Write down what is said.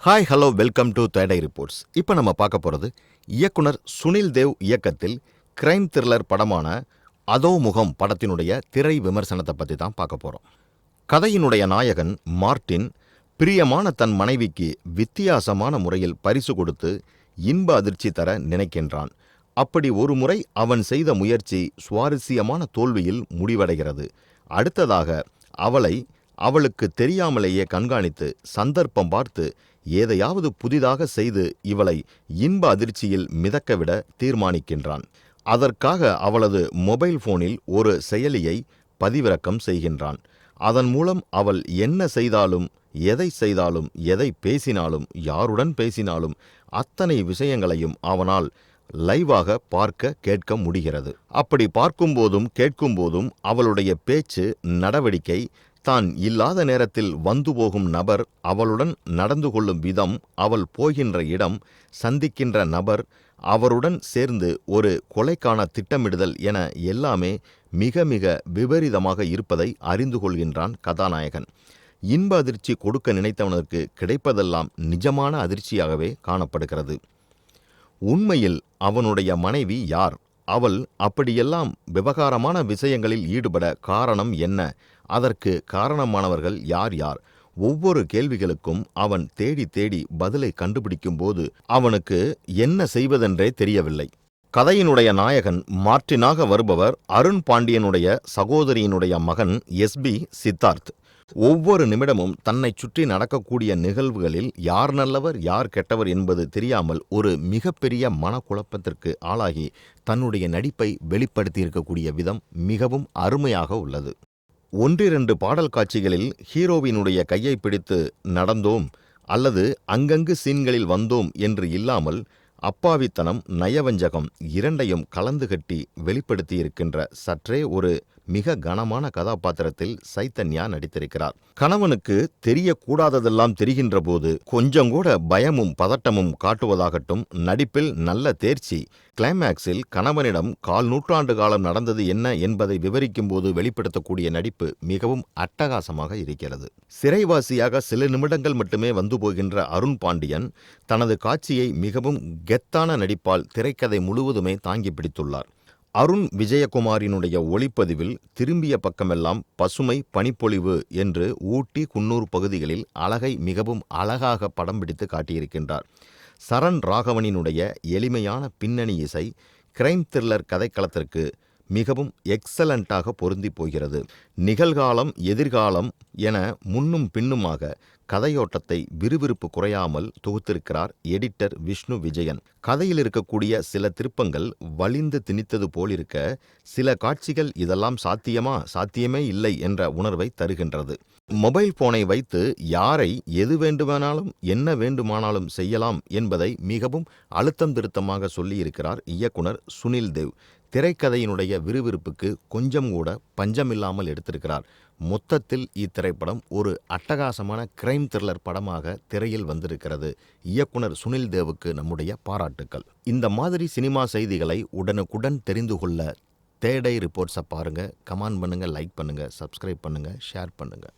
Hi hello welcome to தேடை reports. இப்போ நம்ம பார்க்க போகிறது இயக்குனர் சுனில் தேவ் இயக்கத்தில் கிரைம் த்ரில்லர் படமான அதோ முகம் படத்தினுடைய திரை விமர்சனத்தை பற்றி தான் பார்க்க போகிறோம். கதையினுடைய நாயகன் மார்ட்டின் பிரியமான தன் மனைவிக்கு வித்தியாசமான முறையில் பரிசு கொடுத்து இன்ப அதிர்ச்சி தர நினைக்கின்றான். அப்படி ஒரு முறை அவன் செய்த முயற்சி சுவாரஸ்யமான தோல்வியில் முடிவடைகிறது. அடுத்ததாக அவளுக்கு தெரியாமலேயே கண்காணித்து சந்தர்ப்பம் பார்த்து ஏதையாவது புதிதாக செய்து இவளை இன்ப அதிர்ச்சியில் மிதக்கவிட தீர்மானிக்கின்றான். அதற்காக அவளது மொபைல் போனில் ஒரு செயலியை பதிவிறக்கம் செய்கின்றான். அதன் மூலம் அவள் என்ன செய்தாலும், எதை செய்தாலும், எதை பேசினாலும், யாருடன் பேசினாலும் அத்தனை விஷயங்களையும் அவனால் லைவாக பார்க்க கேட்க முடிகிறது. அப்படி பார்க்கும்போதும் கேட்கும்போதும் அவளுடைய பேச்சு, நடவடிக்கை, தான் இல்லாத நேரத்தில் வந்து போகும் நபர், அவளுடன் நடந்து கொள்ளும் விதம், அவள் போகின்ற இடம், சந்திக்கின்ற நபர், அவருடன் சேர்ந்து ஒரு கொலைக்கான திட்டமிடுதல் என எல்லாமே மிக மிக விபரீதமாக இருப்பதை அறிந்து கொள்கின்றான் கதாநாயகன். இன்ப அதிர்ச்சி கொடுக்க நினைத்தவனுக்கு கிடைப்பதெல்லாம் நிஜமான அதிர்ச்சியாகவே காணப்படுகிறது. உண்மையில் அவனுடைய மனைவி யார்? அவள் அப்படியெல்லாம் விவகாரமான விஷயங்களில் ஈடுபட காரணம் என்ன? அதற்கு காரணமானவர்கள் யார் யார்? ஒவ்வொரு கேள்விகளுக்கும் அவன் தேடி தேடி பதிலை கண்டுபிடிக்கும் போது அவனுக்கு என்ன செய்வதென்றே தெரியவில்லை. கதையினுடைய நாயகன் மார்ட்டினாக வருபவர் அருண் பாண்டியனுடைய சகோதரியினுடைய மகன் எஸ்பி சித்தார்த். ஒவ்வொரு நிமிடமும் தன்னை சுற்றி நடக்கக்கூடிய நிகழ்வுகளில் யார் நல்லவர் யார் கெட்டவர் என்பது தெரியாமல் ஒரு மிகப்பெரிய மனக்குழப்பத்திற்கு ஆளாகி தன்னுடைய நடிப்பை வெளிப்படுத்தியிருக்கக்கூடிய விதம் மிகவும் அருமையாக உள்ளது. ஒன்றிரண்டு பாடல் காட்சிகளில் ஹீரோவினுடைய கையை பிடித்து நடந்தோம் அல்லது அங்கங்கு சீன்களில் வந்தோம் என்று இல்லாமல் அப்பாவித்தனம், நயவஞ்சகம் இரண்டையும் கலந்து கட்டி வெளிப்படுத்தியிருக்கின்ற சற்றே ஒரு மிக கனமான கதாபாத்திரத்தில் சைத்தன்யா நடித்திருக்கிறார். கணவனுக்கு தெரியக்கூடாததெல்லாம் தெரிகின்ற போது கொஞ்சம் கூட பயமும் பதட்டமும் காட்டுவதாகட்டும், நடிப்பில் நல்ல தேர்ச்சி. கிளைமேக்ஸில் கணவனிடம் 1/4 நூற்றாண்டு காலம் நடந்தது என்ன என்பதை விவரிக்கும் போது வெளிப்படுத்தக்கூடிய நடிப்பு மிகவும் அட்டகாசமாக இருக்கிறது. சிறைவாசியாக சில நிமிடங்கள் மட்டுமே வந்து போகின்ற அருண் பாண்டியன் தனது காட்சியை மிகவும் கெத்தான நடிப்பால் திரைக்கதை முழுவதுமே தாங்கி பிடித்துள்ளார். அருண் விஜயகுமாரினுடைய ஒளிப்பதிவில் திரும்பிய பக்கமெல்லாம் பசுமை, பனிப்பொழிவு என்று ஊட்டி, குன்னூர் பகுதிகளில் அழகை மிகவும் அழகாக படம் பிடித்து காட்டியிருக்கின்றார். சரண் ராகவனினுடைய எளிமையான பின்னணி இசை கிரைம் த்ரில்லர் கதைக்களத்திற்கு மிகவும் எக்ஸலண்டாக பொருந்தி போகிறது. நிகழ்காலம், எதிர்காலம் என முன்னும் பின்னுமாக கதையோட்டத்தை விறுவிறுப்பு குறையாமல் தொகுத்திருக்கிறார் எடிட்டர் விஷ்ணு விஜயன். கதையில் இருக்கக்கூடிய சில திருப்பங்கள் வலிந்து திணித்தது போலிருக்க, சில காட்சிகள் இதெல்லாம் சாத்தியமே இல்லை என்ற உணர்வை தருகின்றது. மொபைல் போனை வைத்து யாரை எது வேண்டுமானாலும் என்ன வேண்டுமானாலும் செய்யலாம் என்பதை மிகவும் அழுத்தம் திருத்தமாக சொல்லியிருக்கிறார் இயக்குனர் சுனில் தேவ். திரைக்கதையினுடைய விறுவிறுப்புக்கு கொஞ்சம் கூட பஞ்சமில்லாமல் எடுத்திருக்கிறார். மொத்தத்தில் இத்திரைப்படம் ஒரு அட்டகாசமான கிரைம் த்ரில்லர் படமாக திரையில் வந்திருக்கிறது. இயக்குனர் சுனில் தேவுக்கு நம்முடைய பாராட்டுக்கள். இந்த மாதிரி சினிமா செய்திகளை உடனுக்குடன் தெரிந்து கொள்ள தேடை ரிப்போர்ட்ஸை பாருங்கள். கமெண்ட் பண்ணுங்கள், லைக் பண்ணுங்கள், சப்ஸ்கிரைப் பண்ணுங்கள், ஷேர் பண்ணுங்கள்.